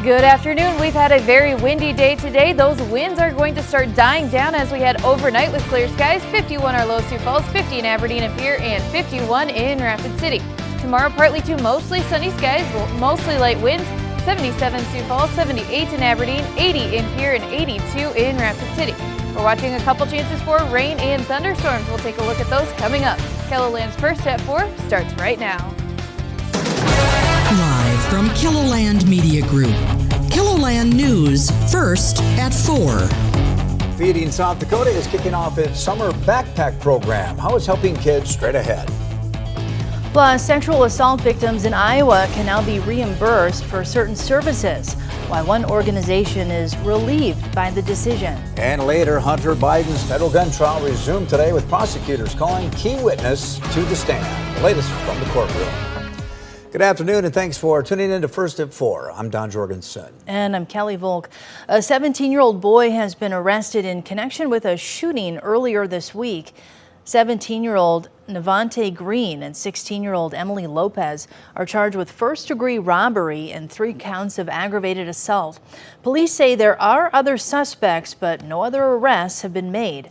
Good afternoon. We've had a very windy day today. Those winds are going to start dying down as we head overnight with clear skies. 51 are low Sioux Falls, 50 in Aberdeen and Pierre, and 51 in Rapid City. Tomorrow, partly to mostly sunny skies, mostly light winds. 77 Sioux Falls, 78 in Aberdeen, 80 in Pierre, and 82 in Rapid City. We're watching a couple chances for rain and thunderstorms. We'll take a look at those coming up. KELOLAND's First at 4 starts right now. Live from KELOLAND Media Group. KELOLAND News, First at 4. Feeding South Dakota is kicking off its summer backpack program. How it's helping kids straight ahead. Plus, sexual assault victims in Iowa can now be reimbursed for certain services, while one organization is relieved by the decision. And later, Hunter Biden's federal gun trial resumed today with prosecutors calling key witness to the stand. The latest from the courtroom. Good afternoon, and thanks for tuning in to First at 4. I'm Don Jorgensen. And I'm Kelly Volk. A 17-year-old boy has been arrested in connection with a shooting earlier this week. 17-year-old Navante Green and 16-year-old Emily Lopez are charged with first-degree robbery and 3 counts of aggravated assault. Police say there are other suspects, but no other arrests have been made.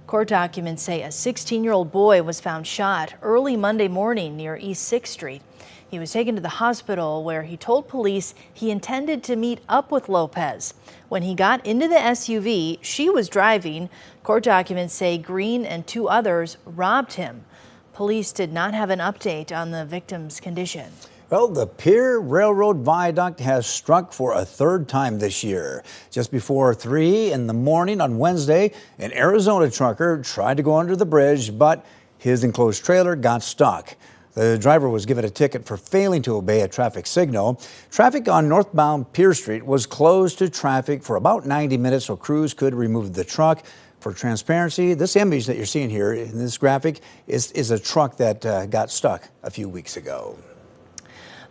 Court documents say a 16-year-old boy was found shot early Monday morning near East 6th Street. He was taken to the hospital where he told police he intended to meet up with Lopez. When he got into the SUV she was driving, court documents say Green and 2 others robbed him. Police did not have an update on the victim's condition. Well, the Pierre Railroad Viaduct has struck for a 3rd time this year. Just before 3 in the morning on Wednesday, an Arizona trucker tried to go under the bridge, but his enclosed trailer got stuck. The driver was given a ticket for failing to obey a traffic signal. Traffic on northbound Pierce Street was closed to traffic for about 90 minutes so crews could remove the truck. For transparency, this image that you're seeing here in this graphic is a truck that got stuck a few weeks ago.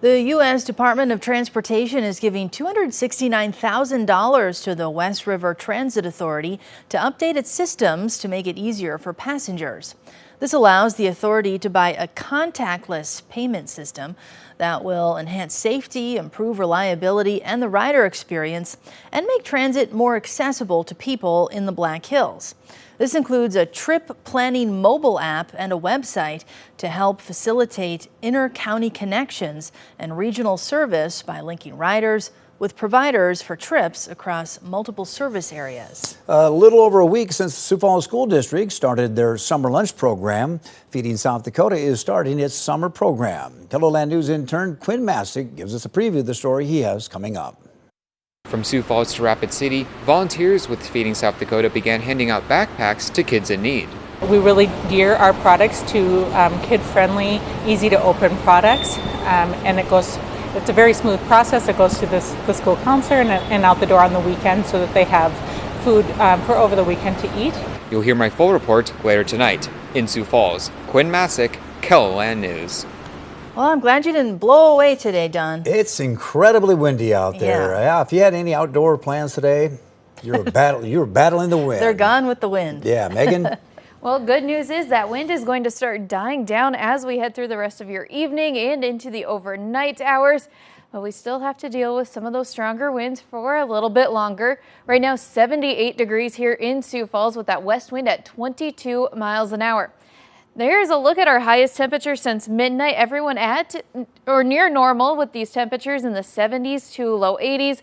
The U.S. Department of Transportation is giving $269,000 to the West River Transit Authority to update its systems to make it easier for passengers. This allows the authority to buy a contactless payment system that will enhance safety, improve reliability and the rider experience, and make transit more accessible to people in the Black Hills. This includes a trip planning mobile app and a website to help facilitate inter-county connections and regional service by linking riders with providers for trips across multiple service areas. A little over a week since the Sioux Falls School District started their summer lunch program, Feeding South Dakota is starting its summer program. KELOLAND News intern Quinn Masick gives us a preview of the story he has coming up. From Sioux Falls to Rapid City, volunteers with Feeding South Dakota began handing out backpacks to kids in need. We really gear our products to kid-friendly, easy-to-open products, and it's a very smooth process. It goes to the school counselor and out the door on the weekend so that they have food for over the weekend to eat. You'll hear my full report later tonight. In Sioux Falls, Quinn Masick, KELOLAND News. Well, I'm glad you didn't blow away today, Don. It's incredibly windy out there. Yeah, if you had any outdoor plans today, you were battling the wind. They're gone with the wind. Yeah, Megan? Well, good news is that wind is going to start dying down as we head through the rest of your evening and into the overnight hours. But we still have to deal with some of those stronger winds for a little bit longer. Right now, 78 degrees here in Sioux Falls with that west wind at 22 miles an hour. There's a look at our highest temperature since midnight. Everyone at or near normal with these temperatures in the 70s to low 80s.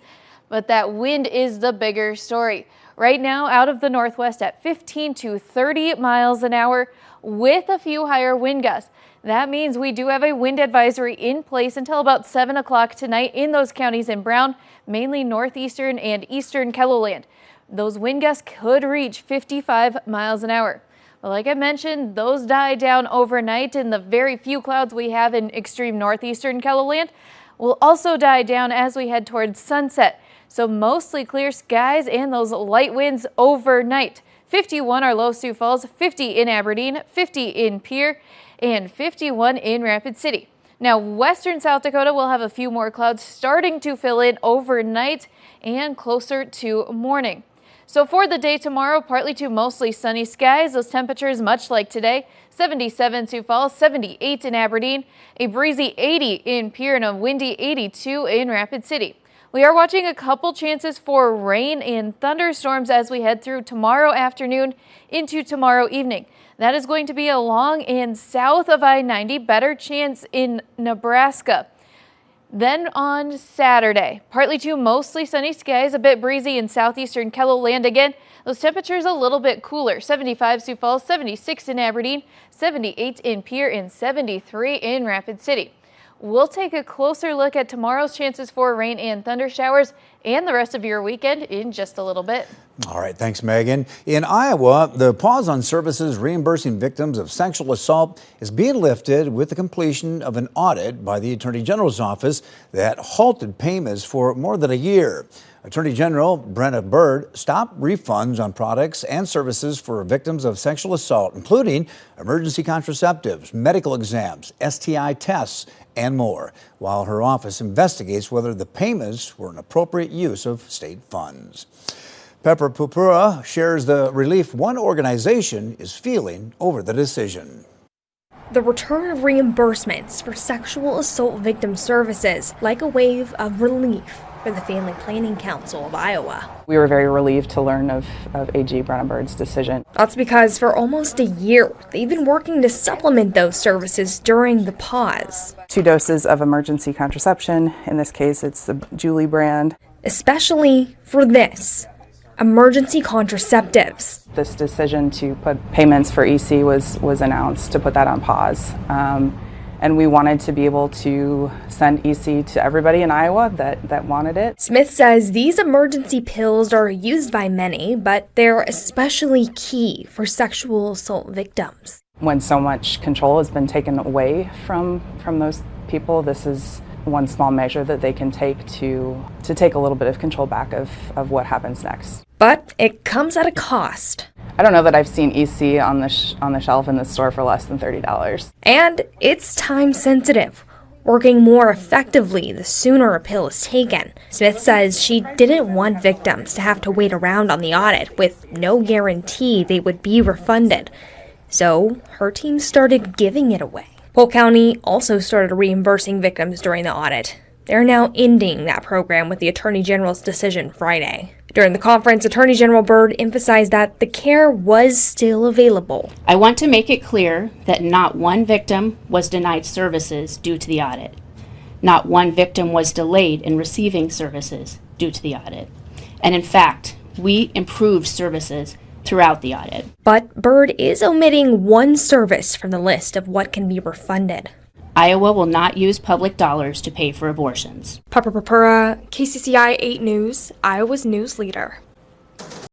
But that wind is the bigger story. Right now, out of the northwest at 15 to 30 miles an hour with a few higher wind gusts. That means we do have a wind advisory in place until about 7 o'clock tonight in those counties in Brown, mainly northeastern and eastern KELOLAND. Those wind gusts could reach 55 miles an hour. But like I mentioned, those die down overnight, and the very few clouds we have in extreme northeastern KELOLAND will also die down as we head towards sunset. So mostly clear skies and those light winds overnight. 51 are low Sioux Falls, 50 in Aberdeen, 50 in Pierre, and 51 in Rapid City. Now, western South Dakota will have a few more clouds starting to fill in overnight and closer to morning. So for the day tomorrow, partly to mostly sunny skies. Those temperatures much like today. 77 Sioux Falls, 78 in Aberdeen, a breezy 80 in Pierre, and a windy 82 in Rapid City. We are watching a couple chances for rain and thunderstorms as we head through tomorrow afternoon into tomorrow evening. That is going to be along and south of I-90, better chance in Nebraska. Then on Saturday, partly to mostly sunny skies, a bit breezy in southeastern KELOLAND again. Those temperatures a little bit cooler. 75 Sioux Falls, 76 in Aberdeen, 78 in Pierre, and 73 in Rapid City. We'll take a closer look at tomorrow's chances for rain and thunder showers and the rest of your weekend in just a little bit. All right, thanks, Megan. In Iowa, the pause on services reimbursing victims of sexual assault is being lifted with the completion of an audit by the Attorney General's office that halted payments for more than a year. Attorney General Brenna Bird stopped refunds on products and services for victims of sexual assault, including emergency contraceptives, medical exams, STI tests, and more, while her office investigates whether the payments were an appropriate use of state funds. Pepper Pupura shares the relief one organization is feeling over the decision. The return of reimbursements for sexual assault victim services, like a wave of relief for the Family Planning Council of Iowa. We were very relieved to learn of AG Brenna Bird's decision. That's because for almost a year, they've been working to supplement those services during the pause. 2 doses of emergency contraception. In this case, it's the Julie brand. Especially for this, emergency contraceptives. This decision to put payments for EC was announced, to put that on pause. And we wanted to be able to send EC to everybody in Iowa that wanted it. Smith says these emergency pills are used by many, but they're especially key for sexual assault victims. When so much control has been taken away from those people, this is one small measure that they can take to take a little bit of control back of what happens next. But it comes at a cost. I don't know that I've seen EC on the shelf in the store for less than $30. And it's time sensitive, working more effectively the sooner a pill is taken. Smith says she didn't want victims to have to wait around on the audit with no guarantee they would be refunded. So her team started giving it away. Polk County also started reimbursing victims during the audit. They're now ending that program with the Attorney General's decision Friday. During the conference, Attorney General Bird emphasized that the care was still available. I want to make it clear that not one victim was denied services due to the audit. Not one victim was delayed in receiving services due to the audit. And in fact, we improved services throughout the audit. But Bird is omitting one service from the list of what can be refunded. Iowa will not use public dollars to pay for abortions. Pepper Pupura, KCCI 8 News, Iowa's news leader.